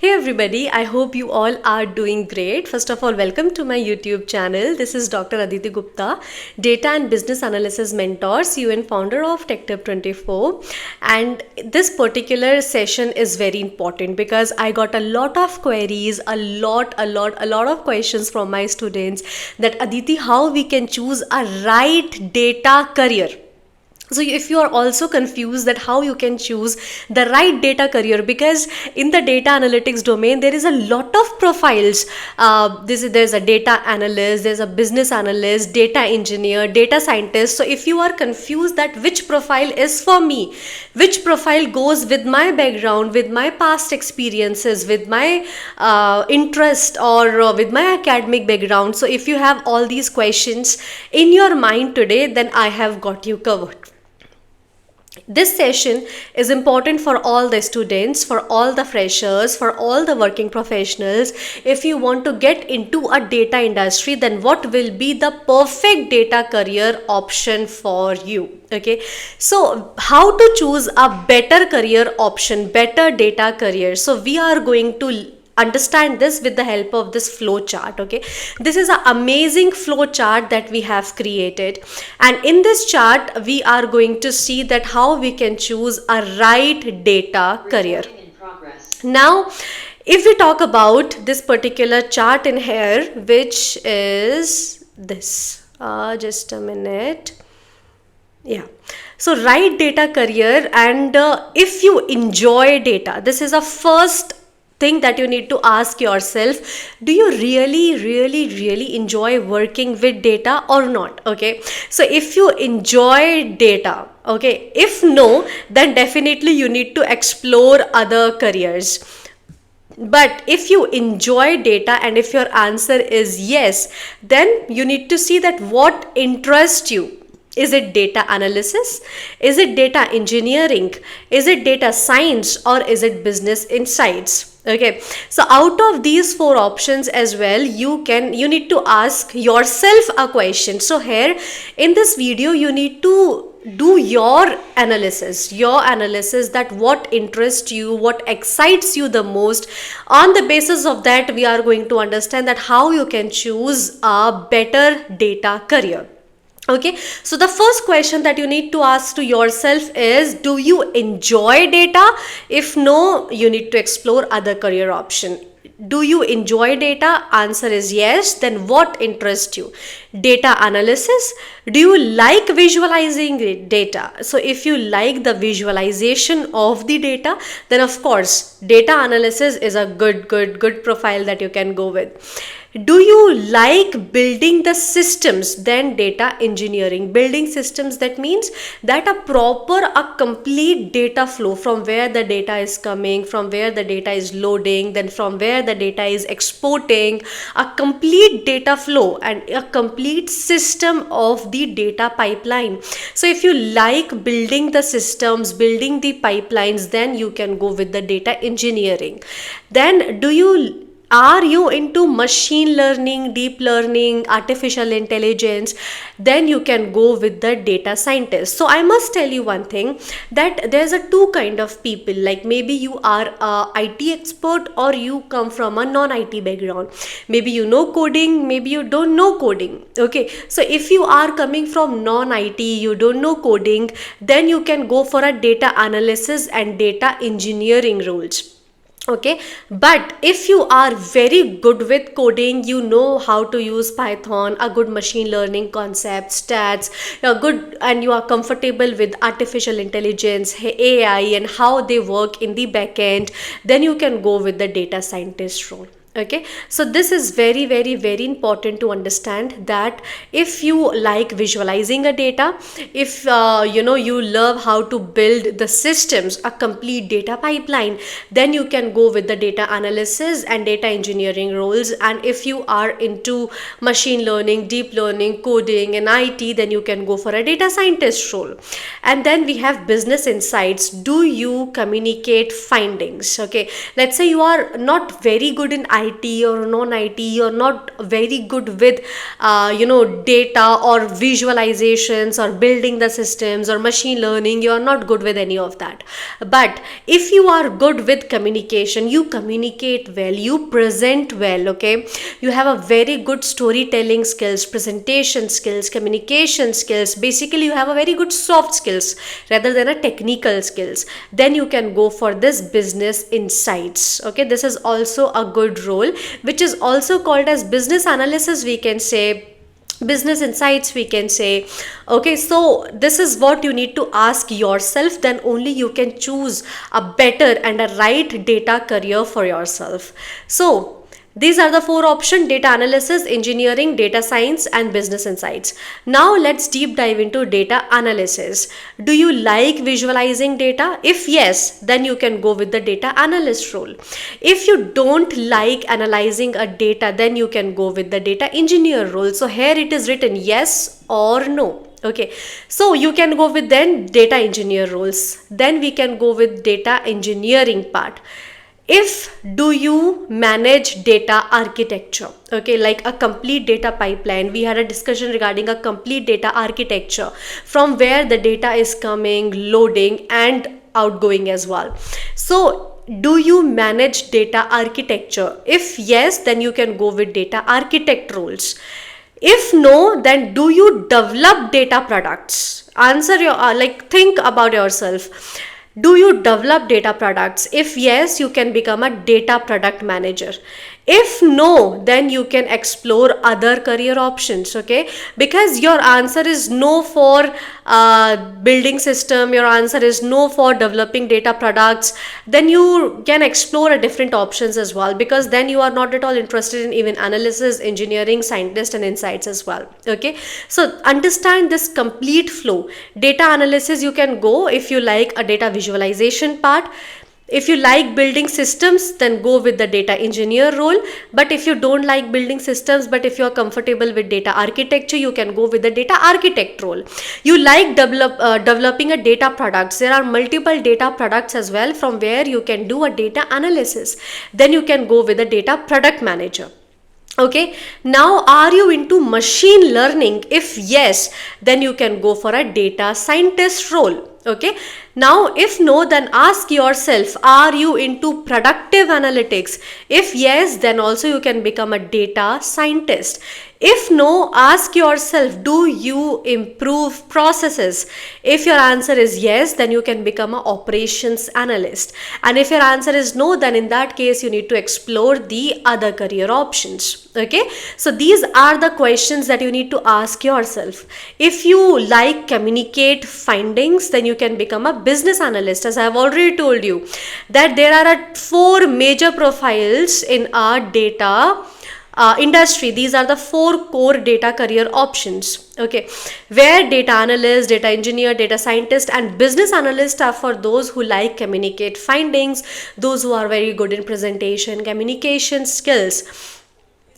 Hey everybody, I hope you all are doing great. First of all, welcome to my YouTube channel. This is Dr. Aditi Gupta, Data and Business Analysis Mentor, CEO and founder of TechTip24. And this particular session is very important because I got a lot of queries, a lot of questions from my students that Aditi, how we can choose a right data career. So if you are also confused that how you can choose the right data career, because in the data analytics domain there is a lot of profiles. There's a data analyst, there's a business analyst, data engineer, data scientist. So if you are confused that which profile is for me, which profile goes with my background, with my past experiences, with my interest, or with my academic background, so if you have all these questions in your mind today, then I have got you covered. This session is important for all the students, for all the freshers, for all the working professionals. If you want to get into a data industry, then what will be the perfect data career option for you? Okay, so how to choose a better career option, better data career? So we are going to understand this with the help of this flow chart. Okay, this is an amazing flow chart that we have created, and in this chart we are going to see that how we can choose a right data career. Now if we talk about this particular chart in here, which is this, just a minute. Yeah, so right data career, and if you enjoy data, this is a first thing that you need to ask yourself. Do you really enjoy working with data or not? Okay, so if you enjoy data, okay, if no, then definitely you need to explore other careers. But if you enjoy data and if your answer is yes, then you need to see that what interests you. Is it data analysis? Is it data engineering? Is it data science? Or is it business insights? Okay, so out of these four options as well, you need to ask yourself a question. So here in this video, you need to do your analysis that what interests you, what excites you the most. On the basis of that, we are going to understand that how you can choose a better data career. Okay, so the first question that you need to ask to yourself is, do you enjoy data? If no, you need to explore other career option. Do you enjoy data? Answer is yes. Then what interests you? Data analysis. Do you like visualizing data? So if you like the visualization of the data, then of course data analysis is a good profile that you can go with. Do you like building the systems? Then data engineering. Building systems, that means that a complete data flow, from where the data is coming, from where the data is loading, then from where the data is exporting, a complete data flow and a complete system of the data pipeline. So if you like building the systems, building the pipelines, then you can go with the data engineering. Then are you into machine learning, deep learning, artificial intelligence? Then you can go with the data scientist. So I must tell you one thing, that there's a two kind of people. Like maybe you are a IT expert or you come from a non-IT background. Maybe you know coding, maybe you don't know coding. Okay, so if you are coming from non-IT, you don't know coding, then you can go for a data analysis and data engineering roles. Okay, but if you are very good with coding, you know how to use Python, a good machine learning concept, stats, you're good, and you are comfortable with artificial intelligence, AI, and how they work in the back end, then you can go with the data scientist role. Okay, so this is very important to understand, that if you like visualizing a data, if you love how to build the systems, a complete data pipeline, then you can go with the data analysis and data engineering roles. And if you are into machine learning, deep learning, coding and IT, then you can go for a data scientist role. And then we have business insights. Do you communicate findings? Okay, let's say you are not very good in IT or non-IT, you're not very good with data or visualizations or building the systems or machine learning. You're not good with any of that. But if you are good with communication, you communicate well, you present well, okay, you have a very good storytelling skills, presentation skills, communication skills, basically you have a very good soft skills rather than a technical skills, then you can go for this business insights. Okay, this is also a good role, which is also called as business analysis, we can say, business insights, we can say. Okay, so this is what you need to ask yourself, then only you can choose a better and a right data career for yourself. So these are the four options: data analysis, engineering, data science, and business insights. Now let's deep dive into data analysis. Do you like visualizing data? If yes, then you can go with the data analyst role. If you don't like analyzing a data, then you can go with the data engineer role. So here it is written yes or no. Okay, so you can go with then data engineer roles. Then we can go with data engineering part. If do you manage data architecture, okay, like a complete data pipeline. We had a discussion regarding a complete data architecture, from where the data is coming, loading, and outgoing as well. So do you manage data architecture? If yes, then you can go with data architect roles. If no, then do you develop data products? Answer your think about yourself. Do you develop data products? If yes, you can become a data product manager. If no, then you can explore other career options. Okay, because your answer is no for building system, your answer is no for developing data products, then you can explore a different options as well, because then you are not at all interested in even analysis, engineering, scientist, and insights as well. Okay, so understand this complete flow. Data analysis you can go if you like a data visualization part. If you like building systems, then go with the data engineer role. But if you don't like building systems, but if you are comfortable with data architecture, you can go with the data architect role. You like developing a data products. There are multiple data products as well, from where you can do a data analysis. Then you can go with the data product manager. Okay, now are you into machine learning? If yes, then you can go for a data scientist role. Okay, now if no, then ask yourself, are you into predictive analytics? If yes, then also you can become a data scientist. If no, ask yourself, do you improve processes? If your answer is yes, then you can become an operations analyst. And if your answer is no, then in that case you need to explore the other career options. Okay, so these are the questions that you need to ask yourself. If you like communicate findings, then you can become a business analyst. As I have already told you that there are four major profiles in our data industry. These are the four core data career options. Okay, where data analyst, data engineer, data scientist, and business analyst are for those who like communicate findings, those who are very good in presentation, communication skills.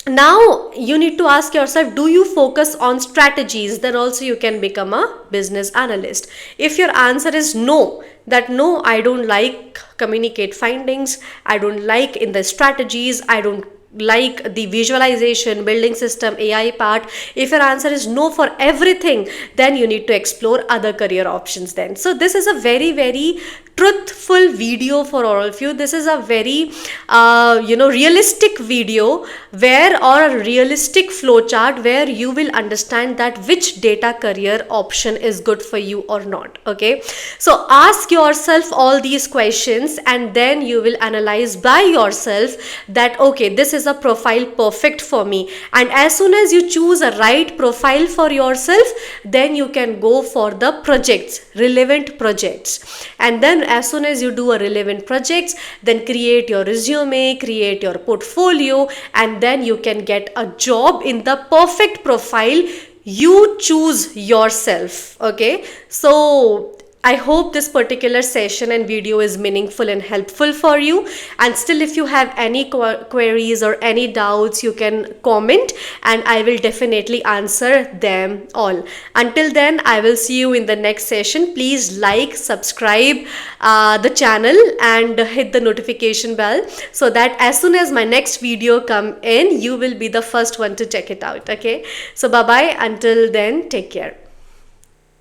Now you need to ask yourself, do you focus on strategies? Then also you can become a business analyst. If your answer is no, that no, I don't like communicate findings, I don't like in the strategies, I don't like the visualization, building system, AI part. If your answer is no for everything, then you need to explore other career options then. So this is a very, very truthful video for all of you. This is a very realistic video where, or a realistic flow chart where you will understand that which data career option is good for you or not. Okay, so ask yourself all these questions and then you will analyze by yourself that okay, this is a profile perfect for me. And as soon as you choose a right profile for yourself, then you can go for the projects, relevant projects. And then as soon as you do a relevant projects, then create your resume, create your portfolio, and then you can get a job in the perfect profile you choose yourself. Okay, so I hope this particular session and video is meaningful and helpful for you. And still, if you have any queries or any doubts, you can comment and I will definitely answer them all. Until then, I will see you in the next session. Please like, subscribe the channel and hit the notification bell so that as soon as my next video come in, you will be the first one to check it out. Okay. So bye bye. Until then, take care.